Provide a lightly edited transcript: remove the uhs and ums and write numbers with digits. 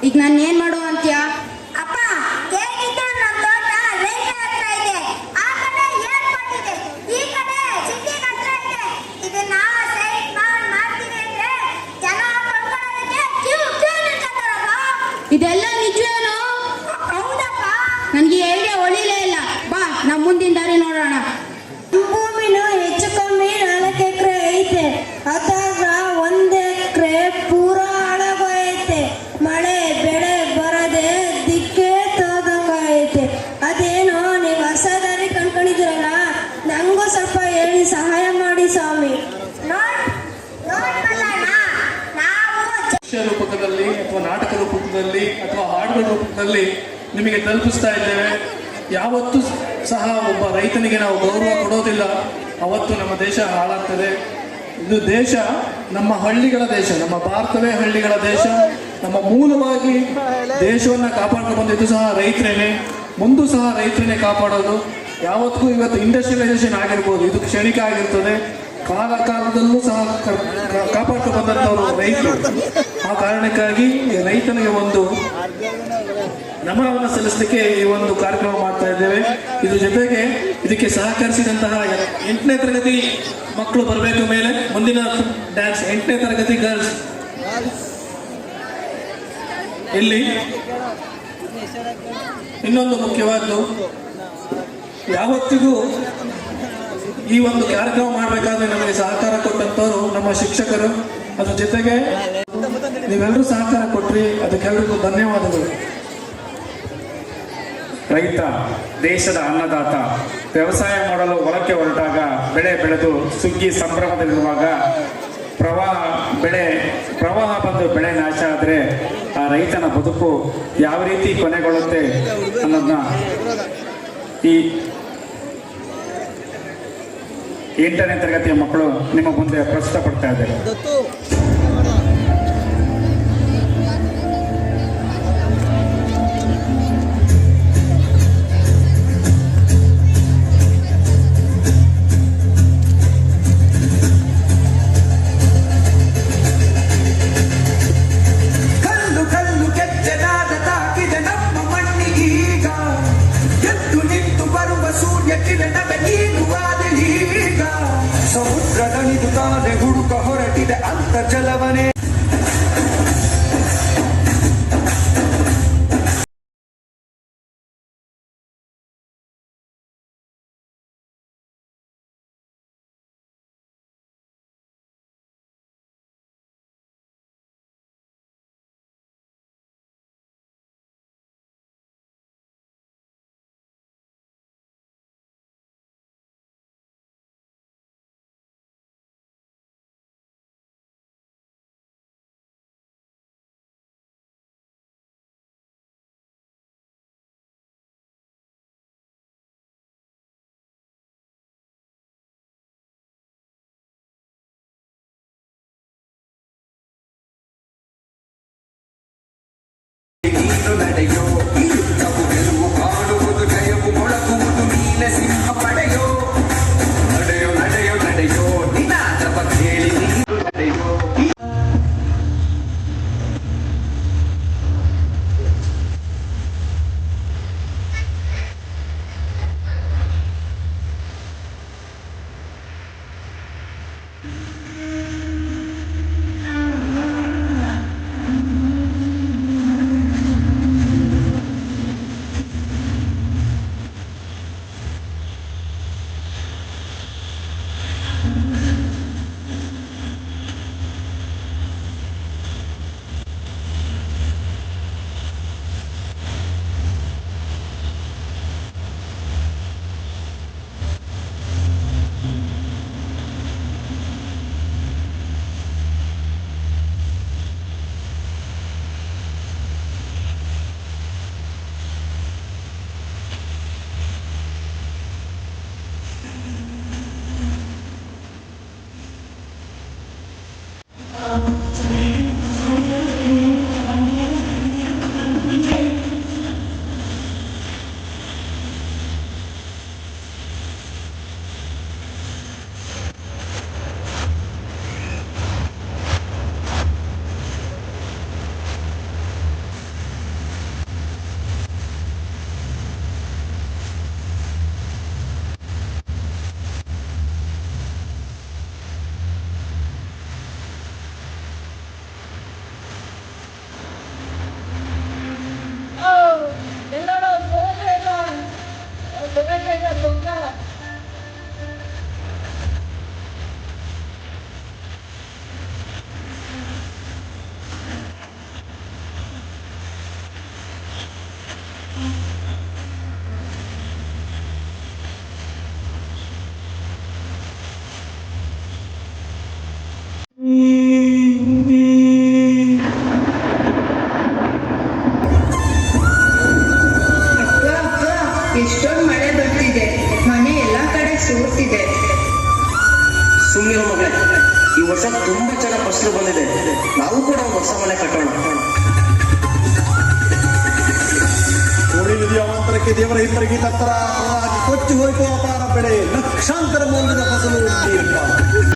ಈಗ ನಾನು ಏನ್ ಮಾಡು ಅಂತ್ಯಾ? ಅಪ್ಪ ಹೇಗಿದ್ದು ನಮ್ಮ ತೋಟ ರೈತ ಹತ್ರ ಇದೆ, ಆ ಕಡೆ ಏರ್ಪೋರ್ಟ್ ಇದೆ, ಈ ಕಡೆ ಸಿಟಿ ಹತ್ರ ಇದೆ. ಇದನ್ನ ಸೈಟ್ ಮಾಡ್ತೀವಿ ಅಂದ್ರೆ ಜನ ಕೊಂಡ್ಕೊಳ್ಳೋದಕ್ಕೆ ಕ್ಯೂ ನಿಂತ್ಕೊತಾರಪ್ಪ. ಇದೆಲ್ಲ ನಿಜವೇನೋ? ಹೌದಪ್ಪ. ನನ್ಗೆ ಐಡಿಯಾ ಒಳಿಲೇ ಇಲ್ಲ. ಬಾ ನಾವು ಮುಂದಿನ ದಾರಿ ನೋಡೋಣ. ಭೂಮಿನೂ ಹೆಚ್ಚು ಕಮ್ಮಿ 4 ಎಕರೆ ಐತೆ. ಅದಾಗ 1 ಎಕರೆ ಪೂರಾ ಹಾಳಾಗೋಯ್ತೆ. ಮಳೆ ಬೆಳೆ ಬರದೆ ದಿಕ್ಕೆ ತೋದಂಗೈತೆ. ಅದೇನೋ ನೀವು ಹೊಸ ದಾರಿ ಕಂಡ್ಕೊಂಡಿದ್ದೀರಲ್ಲ, ನಂಗೂ ಸ್ವಲ್ಪ ಹೇಳಿ ಸಹಾಯ ಮಾಡಿ ಸ್ವಾಮಿ. ರೂಪಕದಲ್ಲಿ ಅಥವಾ ನಾಟಕ ರೂಪಕದಲ್ಲಿ ಅಥವಾ ಹಾಡುಗಳ ರೂಪದಲ್ಲಿ ನಿಮಗೆ ತಲುಪಿಸ್ತಾ ಇದ್ದೇವೆ. ಯಾವತ್ತೂ ಸಹ ಒಬ್ಬ ರೈತನಿಗೆ ನಾವು ಗೌರವ ಕೊಡೋದಿಲ್ಲ, ಅವತ್ತು ನಮ್ಮ ದೇಶ ಹಾಳಾಗ್ತದೆ. ಇದು ದೇಶ ನಮ್ಮ ಹಳ್ಳಿಗಳ ದೇಶ, ನಮ್ಮ ಭಾರತವೇ ಹಳ್ಳಿಗಳ ದೇಶ. ನಮ್ಮ ಮೂಲವಾಗಿ ದೇಶವನ್ನು ಕಾಪಾಡ್ಕೊಂಡು ಬಂದಿದ್ದು ಸಹ ರೈತರೇನೆ, ಮುಂದೂ ಸಹ ರೈತರನ್ನೇ ಕಾಪಾಡೋದು. ಯಾವತ್ತಿಗೂ ಇವತ್ತು ಇಂಡಸ್ಟ್ರಿಯಲೈಸೇಷನ್ ಆಗಿರ್ಬೋದು, ಇದು ಕ್ಷಣಿಕ ಆಗಿರ್ತದೆ. ಕಾಲದಲ್ಲೂ ಸಹ ಕಾಪಾಡ್ಕೊಂಡು ಬಂದಂಥವರು ರೈತರು. ಆ ಕಾರಣಕ್ಕಾಗಿ ರೈತನಿಗೆ ಒಂದು ನಮನವನ್ನು ಸಲ್ಲಿಸಲಿಕ್ಕೆ ಈ ಒಂದು ಕಾರ್ಯಕ್ರಮ ಮಾಡ್ತಾ ಇದ್ದೇವೆ. ಇದ್ರ ಜೊತೆಗೆ ಇದಕ್ಕೆ ಸಹಕರಿಸಿದಂತಹ 8ನೇ ತರಗತಿ ಮಕ್ಕಳು ಬರಬೇಕು ಮೇಲೆ. ಮುಂದಿನ ಡ್ಯಾನ್ಸ್ 8ನೇ ತರಗತಿ ಗರ್ಲ್ಸ್. ಇಲ್ಲಿ ಇನ್ನೊಂದು ಮುಖ್ಯವಾದ್ದು, ಯಾವತ್ತಿಗೂ ಈ ಒಂದು ಕಾರ್ಯಕ್ರಮ ಮಾಡಬೇಕಾದ್ರೆ ನಮಗೆ ಸಹಕಾರ ಕೊಟ್ಟಂತವರು ನಮ್ಮ ಶಿಕ್ಷಕರು. ಅದ್ರ ಜೊತೆಗೆ ನೀವೆಲ್ಲರೂ ಸಹಕಾರ ಕೊಟ್ರಿ, ಅದಕ್ಕೆಲ್ಲರಿಗೂ ಧನ್ಯವಾದಗಳು. ರೈತ ದೇಶದ ಅನ್ನದಾತ. ವ್ಯವಸಾಯ ಮಾಡಲು ಹೊಲಕ್ಕೆ ಹೊರಟಾಗ ಬೆಳೆ ಬೆಳೆದು ಸುಗ್ಗಿ ಸಂಭ್ರಮದಲ್ಲಿರುವಾಗ ಪ್ರವಾಹ ಬಂದು ಬೆಳೆ ನಾಶ ಆದರೆ ಆ ರೈತನ ಬದುಕು ಯಾವ ರೀತಿ ಕೊನೆಗೊಳ್ಳುತ್ತೆ ಅನ್ನೋದನ್ನ ಈ 8ನೇ ತರಗತಿಯ ಮಕ್ಕಳು ನಿಮ್ಮ ಮುಂದೆ ಪ್ರಸ್ತುತಪಡ್ತಾ ಇದ್ದಾರೆ. ಸಮುದ್ರದನಿದು ತಾನೆ ಹುಡುಕ ಹೊರಟಿದೆ ಅಂತರ್ಜಲವನೇ. ನಡೆಯೋ ಇರುತ್ತವು ಗೆಲುವು ಕಾಣುವುದು, ಜಯವು ಮೊಳಗುವುದು, ನೀನೆ ಸಿಂಹ ಪಡೆಯೋ. ನಡೆಯೋ ನಡೆಯೋ ನಡೆಯೋ ನಿನಾದ ಕೇಳಿ ನೀನು ನಡೆಯೋ. ಮನೆ ಕಟ್ಟೋಣ. ಕೋಳಿ ನದಿಯ ಅವಾಂತರಕ್ಕೆ ದೇವರ ಹಿಪ್ಪರಿಗೆ ತತ್ತರ ಕೊಚ್ಚಿ ಹೋಯ್ತು ಅಪಾರ ಬೆಳೆ, ಲಕ್ಷಾಂತರ ಮೌಲ್ಯದ ಫಸಲು ನೀಡಿದ